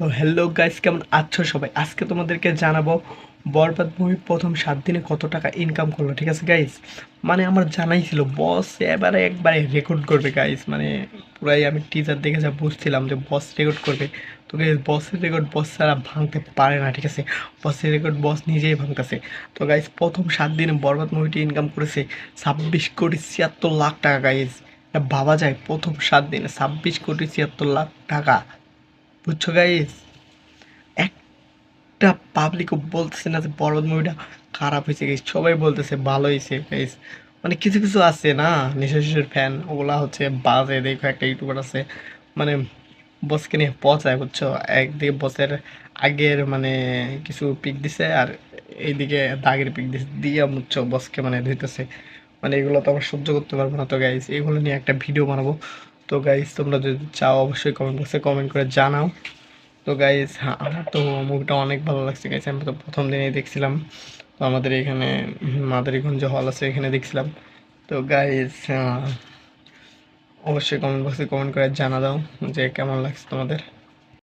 তো hello guys, কেমন আছো সবাই? আজকে তোমাদেরকে জানাবো বরবাদ মুভি প্রথম 7 দিনে কত টাকা ইনকাম করলো। ঠিক আছে গাইস, মানে আমার জানাই ছিল বস এবারে একবারে রেকর্ড করবে গাইস। মানে পুরাই আমি টিজার দেখে যা বুঝছিলাম যে বস রেকর্ড করবে। তো গাইস, বসের রেকর্ড বস ছাড়া ভাঙতে পারে না। ঠিক আছে, বসের রেকর্ড বস নিজেই ভাঙতেছে। তো গাইস, প্রথম 7 দিনে বরবাদ মুভিটি ইনকাম করেছে 26 কোটি 76 লাখ টাকা গাইস। এটা ভাবা যায়, প্রথম 7 দিনে 26 কোটি 76 লাখ টাকা। বুঝছো গাইস? একটা পাবলিকও বলতেছে না যে বরবাদ মুভিটা খারাপ হয়েছে গাইস, সবাই বলতেছে ভালো হয়েছে গাইস। মানে কিছু কিছু আছে না নিঃশ্বাসের ফ্যান, ওগুলা হচ্ছে বাজে। দেখো একটা ইউটিউবার আছে, মানে বসকে নিয়ে পচায়, বুঝছো? একদিকে বসের আগের মানে কিছু পিক দিছে, আর এইদিকে দাগের পিক দিছে দিয়া, বুঝছো, বসকে মানে ধুইতেছে। মানে এগুলো তো আমার সহ্য করতে পারবো না। তো গাইস, এগুলো নিয়ে একটা ভিডিও বানাবো। তো গাইস, তোমরা যদি চাও অবশ্যই কমেন্ট বক্সে কমেন্ট করে জানাও। তো গাইস, আমার তো মুভিটা অনেক ভালো লাগছে গাইস। আমি তো প্রথম দিনেই দেখছিলাম। তো আমাদের এখানে মাদারীগঞ্জ হল আছে, এখানে দেখছিলাম। তো গাইস, অবশ্যই কমেন্ট বক্সে কমেন্ট করে জানা দাও যে কেমন লাগছে তোমাদের।